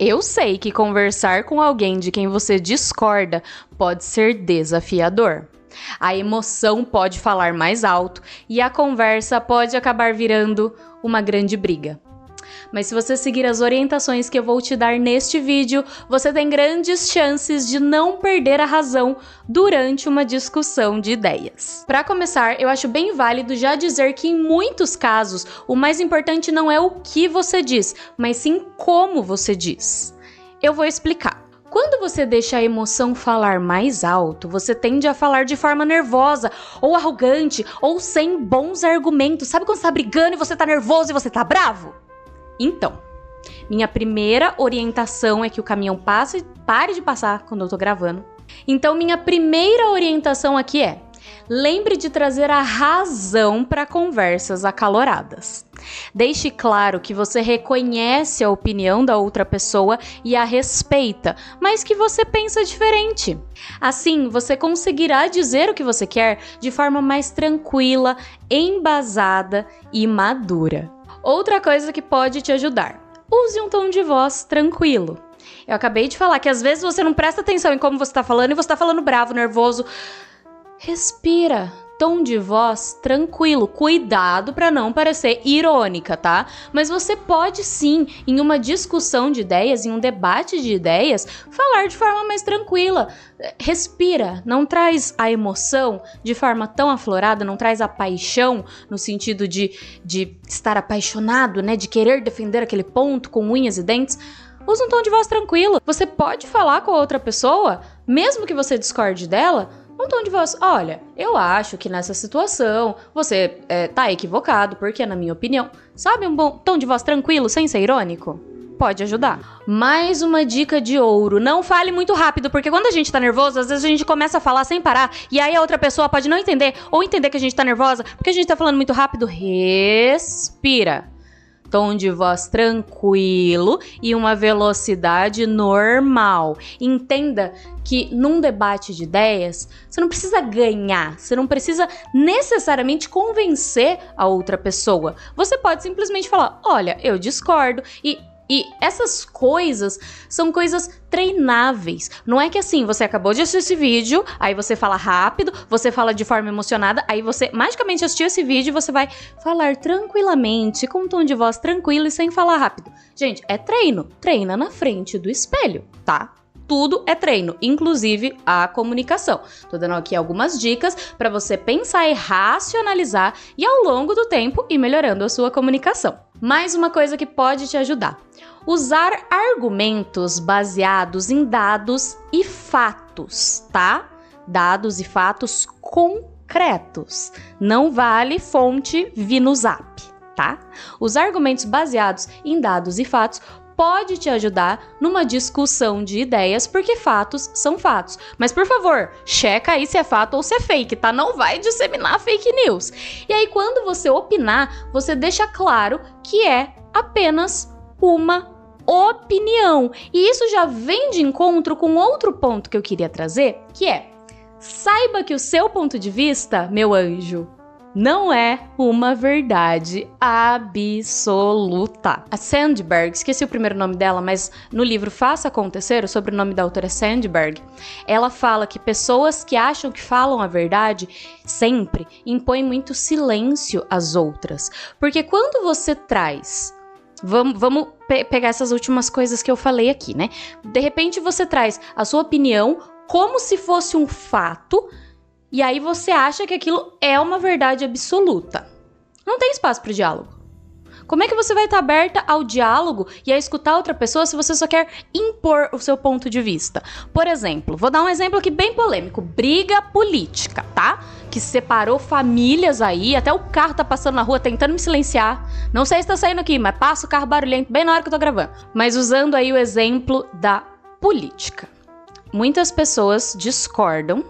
Eu sei que conversar com alguém de quem você discorda pode ser desafiador. A emoção pode falar mais alto e a conversa pode acabar virando uma grande briga. Mas se você seguir as orientações que eu vou te dar neste vídeo, você tem grandes chances de não perder a razão durante uma discussão de ideias. Para começar, eu acho bem válido já dizer que em muitos casos, o mais importante não é o que você diz, mas sim como você diz. Eu vou explicar. Quando você deixa a emoção falar mais alto, você tende a falar de forma nervosa, ou arrogante, ou sem bons argumentos. Sabe quando você tá brigando e você tá nervoso e você tá bravo? Então, minha primeira orientação é que o caminhão pare de passar quando eu tô gravando. Então, minha primeira orientação aqui é: lembre de trazer a razão para conversas acaloradas. Deixe claro que você reconhece a opinião da outra pessoa e a respeita, mas que você pensa diferente. Assim, você conseguirá dizer o que você quer de forma mais tranquila, embasada e madura. Outra coisa que pode te ajudar: use um tom de voz tranquilo. Eu acabei de falar que às vezes você não presta atenção em como você está falando e você está falando bravo, nervoso. Respira. Tom de voz tranquilo. Cuidado para não parecer irônica, tá? Mas você pode sim, em uma discussão de ideias, em um debate de ideias, falar de forma mais tranquila. Respira. Não traz a emoção de forma tão aflorada, não traz a paixão no sentido de estar apaixonado, né? De querer defender aquele ponto com unhas e dentes. Usa um tom de voz tranquilo. Você pode falar com a outra pessoa, mesmo que você discorde dela, um tom de voz: olha, eu acho que nessa situação você tá equivocado, porque na minha opinião, sabe, um bom tom de voz tranquilo, sem ser irônico? Pode ajudar. Mais uma dica de ouro: não fale muito rápido, porque quando a gente tá nervoso, às vezes a gente começa a falar sem parar, e aí a outra pessoa pode não entender, ou entender que a gente tá nervosa, porque a gente tá falando muito rápido. Respira. Tom de voz tranquilo e uma velocidade normal. Entenda que num debate de ideias, você não precisa ganhar, você não precisa necessariamente convencer a outra pessoa. Você pode simplesmente falar: olha, eu discordo, e essas coisas são coisas treináveis. Não é que assim, você acabou de assistir esse vídeo, aí você fala rápido, você fala de forma emocionada, aí você magicamente assistiu esse vídeo e você vai falar tranquilamente, com um tom de voz tranquilo e sem falar rápido. Gente, é treino. Treina na frente do espelho, tá? Tudo é treino, inclusive a comunicação. Tô dando aqui algumas dicas para você pensar e racionalizar e ao longo do tempo ir melhorando a sua comunicação. Mais uma coisa que pode te ajudar: usar argumentos baseados em dados e fatos, tá? Dados e fatos concretos. Não vale fonte vi no Zap, tá? Os argumentos baseados em dados e fatos pode te ajudar numa discussão de ideias, porque fatos são fatos. Mas, por favor, checa aí se é fato ou se é fake, tá? Não vai disseminar fake news. E aí, quando você opinar, você deixa claro que é apenas uma opinião. E isso já vem de encontro com outro ponto que eu queria trazer, que é: saiba que o seu ponto de vista, meu anjo, não é uma verdade absoluta. A Sandberg, esqueci o primeiro nome dela, mas no livro Faça Acontecer, o sobrenome da autora é Sandberg, ela fala que pessoas que acham que falam a verdade sempre impõem muito silêncio às outras. Porque quando você traz... Vamos pegar essas últimas coisas que eu falei aqui, né? De repente você traz a sua opinião como se fosse um fato, e aí você acha que aquilo é uma verdade absoluta. Não tem espaço para o diálogo. Como é que você vai estar aberta ao diálogo e a escutar outra pessoa se você só quer impor o seu ponto de vista? Por exemplo, vou dar um exemplo aqui bem polêmico: briga política, tá? Que separou famílias aí, até o carro tá passando na rua tentando me silenciar. Não sei se tá saindo aqui, mas passa o carro barulhento bem na hora que eu tô gravando. Mas usando aí o exemplo da política. Muitas pessoas discordam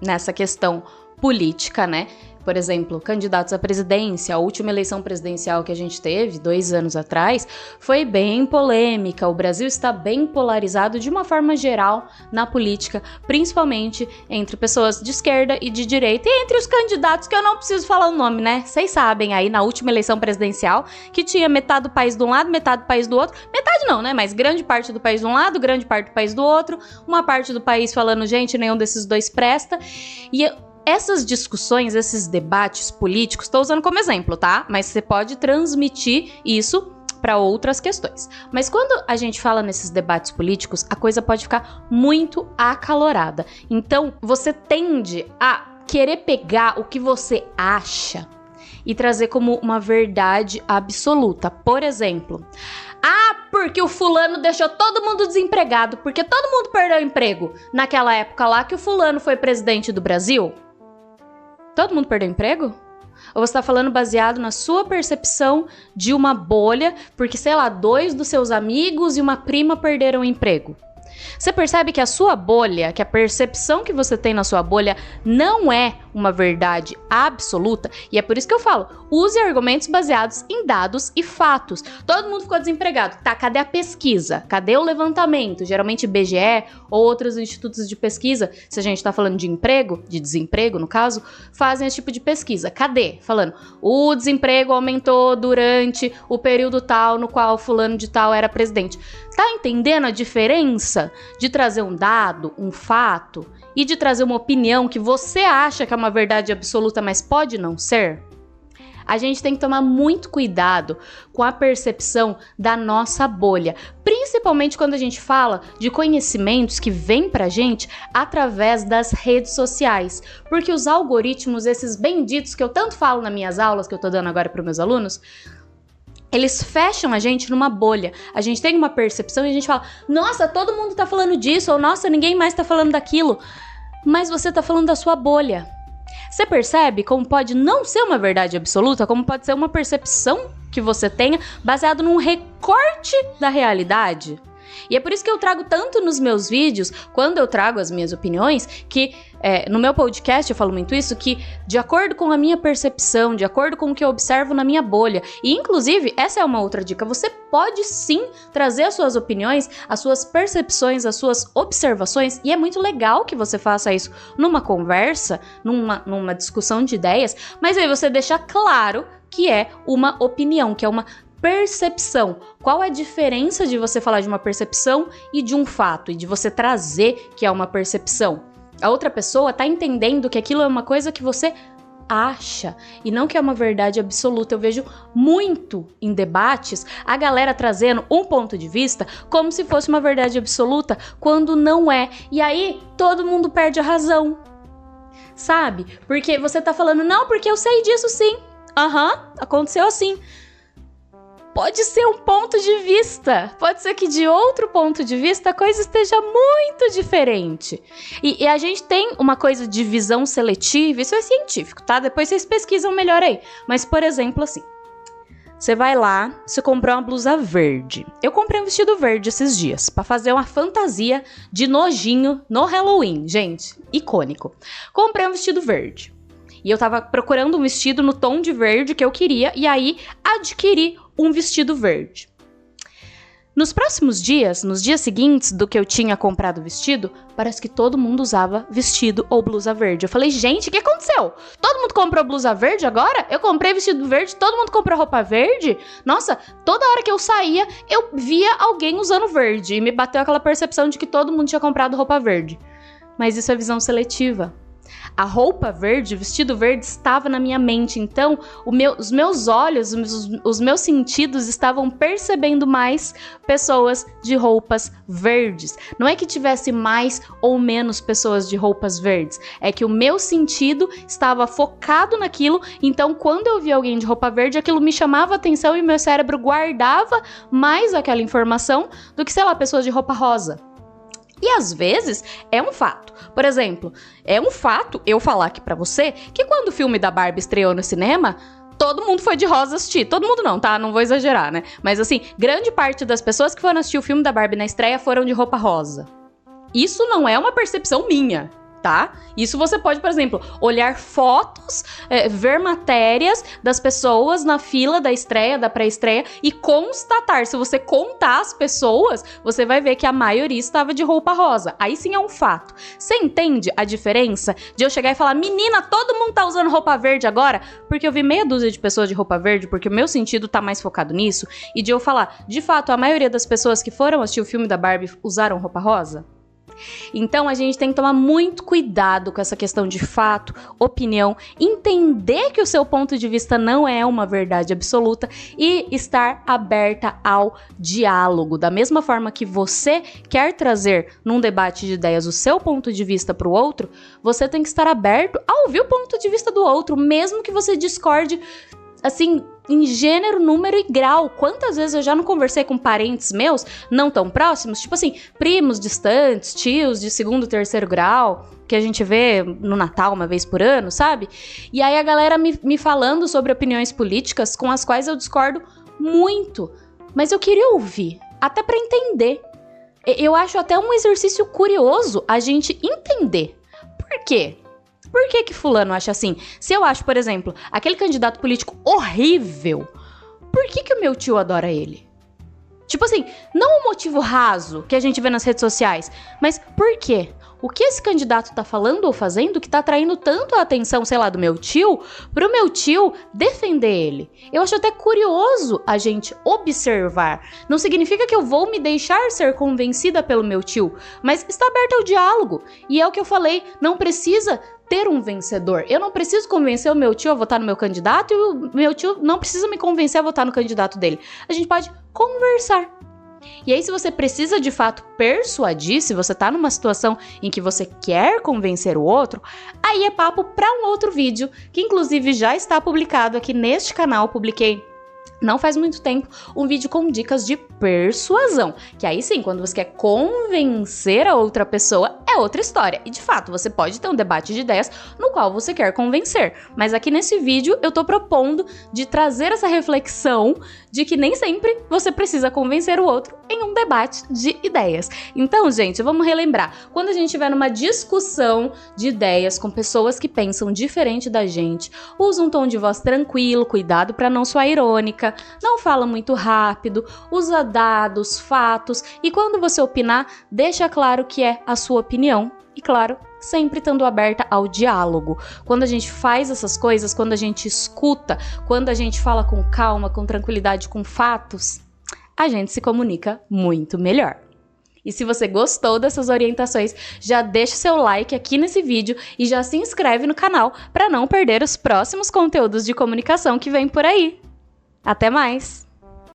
nessa questão política, né? por exemplo, candidatos à presidência. A última eleição presidencial que a gente teve, 2 anos atrás, foi bem polêmica. O Brasil está bem polarizado de uma forma geral na política, principalmente entre pessoas de esquerda e de direita, e entre os candidatos que eu não preciso falar o nome, né? Vocês sabem aí, na última eleição presidencial, que tinha metade do país de um lado, metade do país do outro. Metade não, né? Mas grande parte do país de um lado, grande parte do país do outro. Uma parte do país falando, gente, nenhum desses dois presta. E essas discussões, esses debates políticos, estou usando como exemplo, tá? Mas você pode transmitir isso para outras questões. Mas quando a gente fala nesses debates políticos, a coisa pode ficar muito acalorada. Então, você tende a querer pegar o que você acha e trazer como uma verdade absoluta. Por exemplo, porque o fulano deixou todo mundo desempregado, porque todo mundo perdeu o emprego naquela época lá que o fulano foi presidente do Brasil. Todo mundo perdeu emprego? Ou você tá falando baseado na sua percepção de uma bolha, porque, sei lá, 2 dos seus amigos e uma prima perderam o emprego? Você percebe que a sua bolha, que a percepção que você tem na sua bolha não é uma verdade absoluta, e é por isso que eu falo, use argumentos baseados em dados e fatos. Todo mundo ficou desempregado, tá, cadê a pesquisa? Cadê o levantamento? Geralmente IBGE ou outros institutos de pesquisa, se a gente tá falando de emprego, de desemprego no caso, fazem esse tipo de pesquisa. Cadê? Falando, o desemprego aumentou durante o período tal no qual fulano de tal era presidente. Tá entendendo a diferença de trazer um dado, um fato, e de trazer uma opinião que você acha que é uma verdade absoluta, mas pode não ser? A gente tem que tomar muito cuidado com a percepção da nossa bolha, principalmente quando a gente fala de conhecimentos que vêm pra gente através das redes sociais, porque os algoritmos, esses benditos que eu tanto falo nas minhas aulas, que eu tô dando agora para meus alunos, eles fecham a gente numa bolha. A gente tem uma percepção e a gente fala, nossa, todo mundo tá falando disso, ou nossa, ninguém mais tá falando daquilo. Mas você tá falando da sua bolha. Você percebe como pode não ser uma verdade absoluta, como pode ser uma percepção que você tenha baseado num recorte da realidade? E é por isso que eu trago tanto nos meus vídeos, quando eu trago as minhas opiniões, que no meu podcast eu falo muito isso, que de acordo com a minha percepção, de acordo com o que eu observo na minha bolha, e inclusive, essa é uma outra dica, você pode sim trazer as suas opiniões, as suas percepções, as suas observações, e é muito legal que você faça isso numa conversa, numa discussão de ideias, mas aí você deixa claro que é uma opinião, que é uma percepção. Qual a diferença de você falar de uma percepção e de um fato, e de você trazer que é uma percepção? A outra pessoa tá entendendo que aquilo é uma coisa que você acha e não que é uma verdade absoluta. Eu vejo muito em debates a galera trazendo um ponto de vista como se fosse uma verdade absoluta, quando não é. E aí todo mundo perde a razão, sabe? Porque você tá falando, não, porque eu sei disso sim. Aconteceu assim. Pode ser um ponto de vista, pode ser que de outro ponto de vista a coisa esteja muito diferente. E a gente tem uma coisa de visão seletiva, isso é científico, tá? Depois vocês pesquisam melhor aí. Mas, por exemplo, assim, você vai lá, você comprou uma blusa verde. Eu comprei um vestido verde esses dias, pra fazer uma fantasia de nojinho no Halloween, gente, icônico. Comprei um vestido verde. E eu tava procurando um vestido no tom de verde que eu queria, e aí adquiri um vestido verde. Nos próximos dias, nos dias seguintes do que eu tinha comprado o vestido, parece que todo mundo usava vestido ou blusa verde. Eu falei, gente, o que aconteceu? Todo mundo comprou blusa verde agora? Eu comprei vestido verde, todo mundo comprou roupa verde? Nossa, toda hora que eu saía, eu via alguém usando verde. E me bateu aquela percepção de que todo mundo tinha comprado roupa verde. Mas isso é visão seletiva. A roupa verde, o vestido verde estava na minha mente, então os meus olhos, os meus sentidos estavam percebendo mais pessoas de roupas verdes. Não é que tivesse mais ou menos pessoas de roupas verdes, é que o meu sentido estava focado naquilo, então quando eu via alguém de roupa verde, aquilo me chamava atenção e meu cérebro guardava mais aquela informação do que, sei lá, pessoas de roupa rosa. E às vezes é um fato. Por exemplo, é um fato eu falar aqui pra você que quando o filme da Barbie estreou no cinema, todo mundo foi de rosa assistir. Todo mundo não, tá? Não vou exagerar, né? Mas assim, grande parte das pessoas que foram assistir o filme da Barbie na estreia foram de roupa rosa. Isso não é uma percepção minha. tá? Isso você pode, por exemplo, olhar fotos, ver matérias das pessoas na fila da estreia, da pré-estreia e constatar. Se você contar as pessoas, você vai ver que a maioria estava de roupa rosa. Aí sim é um fato. Você entende a diferença de eu chegar e falar, menina, todo mundo tá usando roupa verde agora? Porque eu vi meia dúzia de pessoas de roupa verde, porque o meu sentido tá mais focado nisso, e de eu falar, de fato, a maioria das pessoas que foram assistir o filme da Barbie usaram roupa rosa? Então a gente tem que tomar muito cuidado com essa questão de fato, opinião, entender que o seu ponto de vista não é uma verdade absoluta e estar aberta ao diálogo. Da mesma forma que você quer trazer num debate de ideias o seu ponto de vista para o outro, você tem que estar aberto a ouvir o ponto de vista do outro, mesmo que você discorde, assim, em gênero, número e grau. Quantas vezes eu já não conversei com parentes meus, não tão próximos, tipo assim, primos distantes, tios de segundo, terceiro grau, que a gente vê no Natal uma vez por ano, sabe? E aí a galera me falando sobre opiniões políticas com as quais eu discordo muito, mas eu queria ouvir, até pra entender. Eu acho até um exercício curioso a gente entender. Por quê? Por que fulano acha assim? Se eu acho, por exemplo, aquele candidato político horrível, por que o meu tio adora ele? Tipo assim, não um motivo raso que a gente vê nas redes sociais, mas por quê? O que esse candidato tá falando ou fazendo que tá atraindo tanto a atenção, sei lá, do meu tio, pro meu tio defender ele? Eu acho até curioso a gente observar. Não significa que eu vou me deixar ser convencida pelo meu tio, mas está aberto ao diálogo. E é o que eu falei, não precisa ter um vencedor. Eu não preciso convencer o meu tio a votar no meu candidato e o meu tio não precisa me convencer a votar no candidato dele. A gente pode conversar. E aí, se você precisa de fato persuadir, se você tá numa situação em que você quer convencer o outro, aí é papo para um outro vídeo, que inclusive já está publicado aqui neste canal. Publiquei não faz muito tempo um vídeo com dicas de persuasão, que aí sim, quando você quer convencer a outra pessoa, é outra história. E de fato, você pode ter um debate de ideias no qual você quer convencer. Mas aqui nesse vídeo eu tô propondo de trazer essa reflexão de que nem sempre você precisa convencer o outro em um debate de ideias. Então, gente, vamos relembrar. Quando a gente estiver numa discussão de ideias com pessoas que pensam diferente da gente, usa um tom de voz tranquilo, cuidado para não soar irônica, não fala muito rápido, usa dados, fatos, e quando você opinar, deixa claro que é a sua opinião. E claro, sempre estando aberta ao diálogo. Quando a gente faz essas coisas, quando a gente escuta, quando a gente fala com calma, com tranquilidade, com fatos, a gente se comunica muito melhor. E se você gostou dessas orientações, já deixa seu like aqui nesse vídeo e já se inscreve no canal para não perder os próximos conteúdos de comunicação que vem por aí. Até mais!